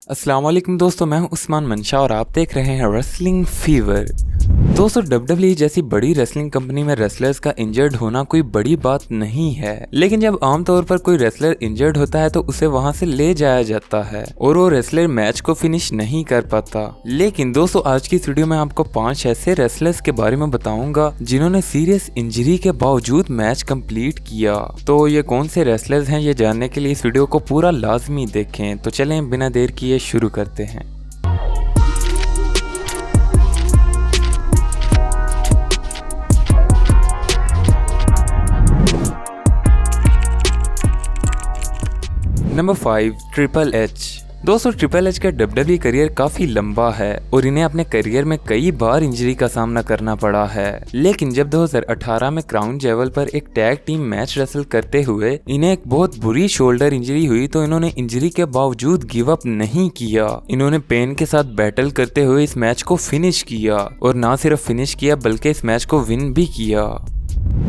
अस्सलाम वालेकुम दोस्तों, मैं हूं उस्मान मंशा और आप देख रहे हैं रेसलिंग फीवर। दोस्तों, डब्ल्यूडब्ल्यूई जैसी बड़ी रेसलिंग कंपनी में रेसलर्स का इंजर्ड होना कोई बड़ी बात नहीं है, लेकिन जब आमतौर पर कोई रेसलर इंजर्ड होता है तो उसे वहां से ले जाया जाता है और वो रेसलर मैच को फिनिश नहीं कर पाता। लेकिन दोस्तों, आज की इस वीडियो में आपको 5 ऐसे रेसलर्स के बारे में बताऊंगा जिन्होंने सीरियस इंजरी के बावजूद मैच कंप्लीट किया। तो ये कौन से रेसलर्स हैं, ये जानने के लिए इस वीडियो को पूरा लाजमी देखें। तो चलें बिना देर किए शुरू करते हैं। Number 5, triple H. दोस्तों, ट्रिपल एच का डब्ल्यूडब्ल्यूई करियर काफी लंबा है और इन्हें अपने करियर में कई बार इंजरी का सामना करना पड़ा है। लेकिन जब 2018 में क्राउन जेवल पर एक टैग टीम मैच रेसल करते हुए इन्हें एक बहुत बुरी शोल्डर इंजरी हुई तो इन्होंने इंजरी के बावजूद गिव अप नहीं किया। इन्होंने पेन के साथ बैटल करते हुए इस मैच को फिनिश किया और ना सिर्फ फिनिश किया बल्कि इस मैच को विन भी किया।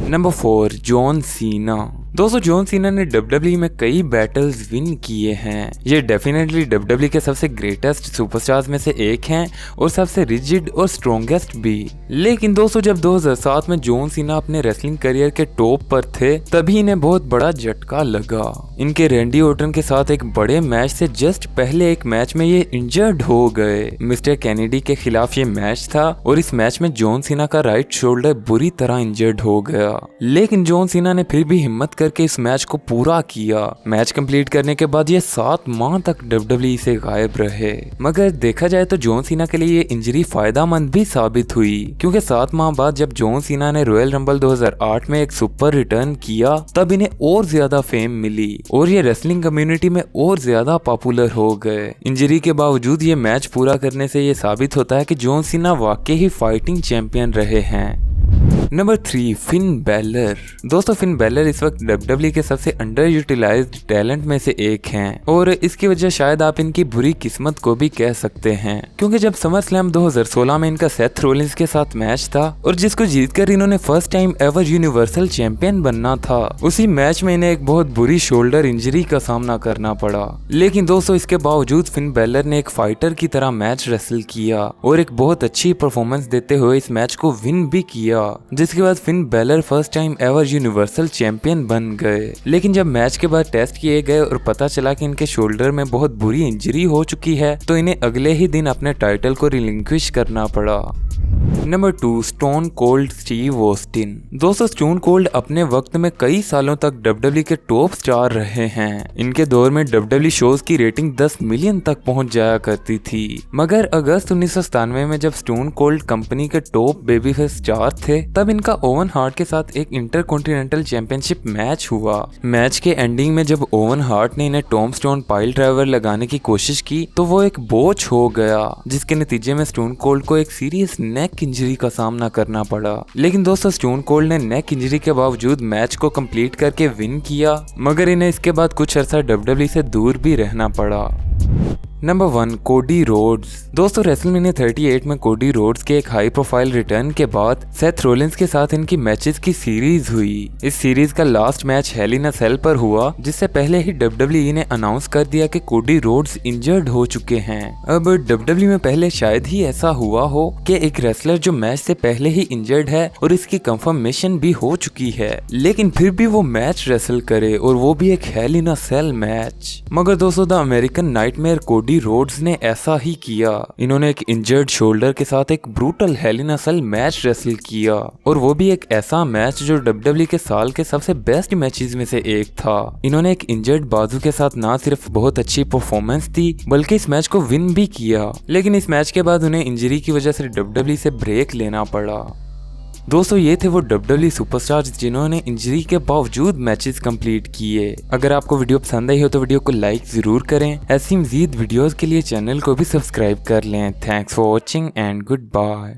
Number 4, John Cena. दोस्तों, जॉन सीना ने डब्ल्यूडब्ल्यूई में कई बैटल्स विन किए हैं। ये डेफिनेटली डब्ल्यूडब्ल्यूई के सबसे ग्रेटेस्ट सुपरस्टार्स में से एक हैं और सबसे रिजिड और स्ट्रॉन्गेस्ट भी। लेकिन दोस्तों, जब 2007 में जॉन सीना अपने रेसलिंग करियर के टॉप पर थे तभी इन्हें बहुत बड़ा झटका लगा। इनके रैंडी ऑर्टन के साथ एक बड़े मैच से जस्ट पहले एक मैच में ये इंजर्ड हो गए। मिस्टर कैनेडी के खिलाफ ये मैच था और इस मैच में जॉन सीना का राइट शोल्डर बुरी तरह इंजर्ड हो गया। लेकिन जॉन सीना ने फिर भी हिम्मत करके इस मैच को पूरा किया। मैच कंप्लीट करने के बाद ये 7 माह तक डब्ल्यूडब्ल्यूई से गायब रहे। मगर देखा जाए तो जॉन सीना के लिए ये इंजरी फायदेमंद भी साबित हुई, क्योंकि 7 माह बाद जब जॉन सीना ने रॉयल रंबल 2008 में एक सुपर रिटर्न किया तब इन्हें और ज्यादा फेम मिली और ये रेसलिंग कम्युनिटी में और ज्यादा पॉपुलर हो गए। इंजरी के बावजूद ये मैच पूरा करने से ये साबित होता है कि जॉन सीना वाकई ही फाइटिंग चैंपियन रहे हैं। Number 3, Finn Balor. दोस्तों, फिन बैलर इस वक्त डब्ल्यूडब्ल्यूई के सबसे अंडर यूटिलाइज्ड टैलेंट में से एक हैं और इसकी वजह शायद आप इनकी बुरी किस्मत को भी कह सकते हैं, क्योंकि जब समर स्लैम 2016 में इनका सेथ रोलिंस के साथ मैच था और जिसको जीतकर इन्होंने first time ever universal champion बनना था, उसी मैच में इन्हें एक बहुत बुरी शोल्डर इंजरी का सामना करना पड़ा। लेकिन दोस्तों, इसके बावजूद फिन बैलर ने एक फाइटर की तरह मैच रेसल किया और एक बहुत अच्छी परफॉर्मेंस देते हुए इस मैच को विन भी किया, जिसके बाद Finn Balor first time ever universal champion बन गए। लेकिन जब मैच के बाद टेस्ट किए गए और पता चला कि इनके शोल्डर में बहुत बुरी इंजरी हो चुकी है तो इन्हें अगले ही दिन अपने टाइटल को रिलिंक्विश करना पड़ा। Number 2, stone cold Steve Austin. दोस्तों, स्टोन कोल्ड अपने वक्त में कई सालों तक डब्ल्यूडब्ल्यूई के टॉप स्टार रहे हैं। इनके दौर में डब्ल्यूडब्ल्यूई शोज की रेटिंग 10 मिलियन तक पहुंच जाया करती थी। मगर अगस्त 1997 में जब स्टोन कोल्ड कंपनी के टॉप बेबीफेस स्टार थे तब इनका ओवन हार्ट के साथ एक इंटरकॉन्टिनेंटल चैंपियनशिप मैच हुआ। मैच के एंडिंग में जब ओवन हार्ट ने इन्हें टॉम स्टोन पाइल ड्राइवर लगाने की कोशिश की तो वो एक बोझ हो गया, जिसके नतीजे में स्टोन कोल्ड को एक सीरियस नेक इंजरी का सामना करना पड़ा। लेकिन दोस्तों, स्टोन कोल्ड ने नेक इंजरी के बावजूद मैच को कंप्लीट करके विन किया, मगर इन्हें इसके बाद कुछ अर्सा डब्ल्यूडब्ल्यूई से दूर भी रहना पड़ा। Number 1, Cody Rhodes. दोस्तों, रेसलमेनिया 38 में कोडी रोड्स के एक हाई प्रोफाइल रिटर्न के बाद सेथ रोलिंस के साथ इनकी मैचेस की सीरीज हुई। इस सीरीज का लास्ट मैच हेल इन अ सेल पर हुआ, जिससे पहले ही डब्ल्यूडब्ल्यूई ने अनाउंस कर दिया कि कोडी रोड्स इंजर्ड हो चुके हैं। अब डब्ल्यूडब्ल्यूई में पहले शायद ही ऐसा हुआ हो कि एक रेसलर जो मैच से पहले ही इंजर्ड है और इसकी कंफर्मेशन भी हो चुकी है, लेकिन फिर भी वो मैच रेसल करे और वो भी एक हेल इन अ सेल मैच। मगर दोस्तों, the American nightmare Cody Rhodes ने ऐसा ही किया। इन्होंने एक इंजर्ड शोल्डर के साथ एक ब्रूटल हेल इन अ सेल मैच रेसल किया और वो भी एक ऐसा मैच जो डब्ल्यूडब्ल्यूई के साल के सबसे बेस्ट मैचेस में से एक था। इन्होंने एक इंजर्ड बाजू के साथ ना सिर्फ बहुत अच्छी परफॉर्मेंस दी बल्कि इस मैच को विन भी किया। लेकिन इस मैच के बाद उन्हें इंजरी की वजह से डब्ल्यूडब्ल्यूई से ब्रेक लेना पड़ा। दोस्तों, ये थे वो डब्ल्यूडब्ल्यूई सुपरस्टार्स जिन्होंने इंजरी के बावजूद मैचेस कंप्लीट किए। अगर आपको वीडियो पसंद आई हो तो वीडियो को लाइक जरूर करें। ऐसी मजीद वीडियोस के लिए चैनल को भी सब्सक्राइब कर लें। Thanks for watching and good bye.